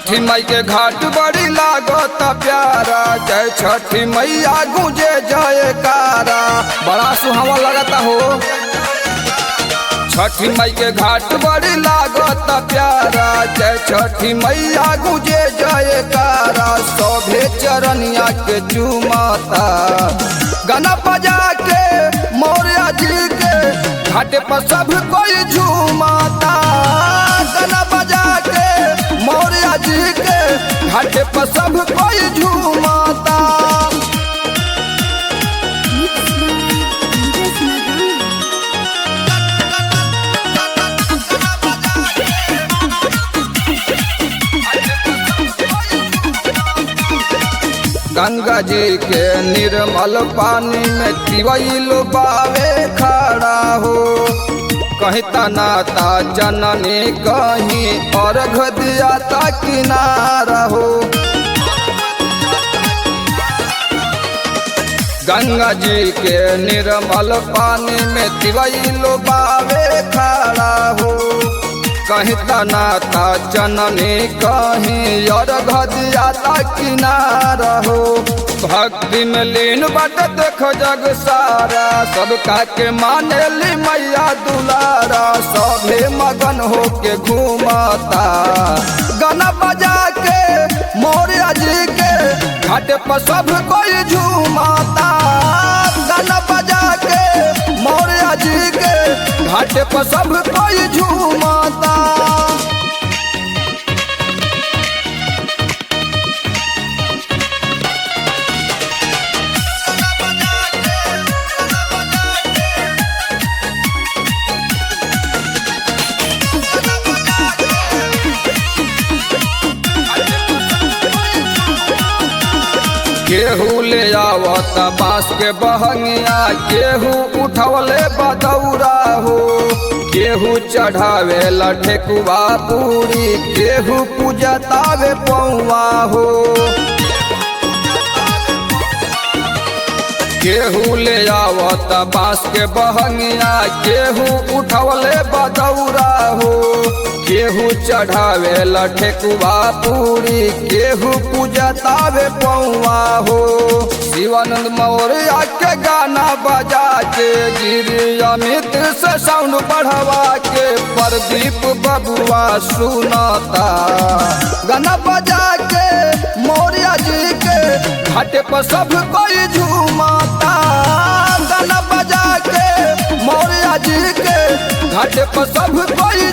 छठी मई के घाट बड़ी लागत प्यारा, जय छठी मैया गूंजे जयकारा, बड़ा सुहावा लगता हो। छठी मई के घाट बड़ी लागत प्यारा, जय छठी मैया गूंजे जयकारा, सभे चरनिया के चुमाता, गाना बजा के मौर्या जी के घाटे पर सब कोई झूमाता, गाना बजा के मौर्या जी के घाटे पर सब कोई झूमाता। गंगा जी के निर्मल पानी में तिवैल बावे खड़ा हो, कहीं तनाता जननी कहीं अर्घ दियाता किनारा हो। गंगा जी के निर्मल पानी में तिवैल बावे खड़ा हो, कहीं तनाता जननी कहीं अर्घ दियाता किनारा हो। भक्ति में लीन बट देख जग सारा, सबका के माने ली मैया दुलारा, सभे मगन हो के घूमता, गाना बजा के मौर्या जी के घाटे पर सब कोई झूमता, गाना बजा के मौर्या जी के घाटे पर सब कोई झूमता। केहू ले आवत बांस के बहंगिया, केहू उठवले बदौरा हो, केहू चढ़ावे ठेकुआ पूरी, केहू पूजतावे पौआ हो। केहू ले आवत बांस के बहंगिया, केहू उठवले बदौरा हो, केहू चढ़ावे ठेकुआ पूरी, केहू पूजतावे पौआ हो। शिवानंद मौर्या के गाना बजा के, गिरी अमित से साउंड बढ़वा के, प्रदीप बबुआ सुनाता, गाना बजा के मौर्या जी के घाटे पर सब कोई झूमता, गाना बजा के मौर्या जी के घाटे पर सब कोई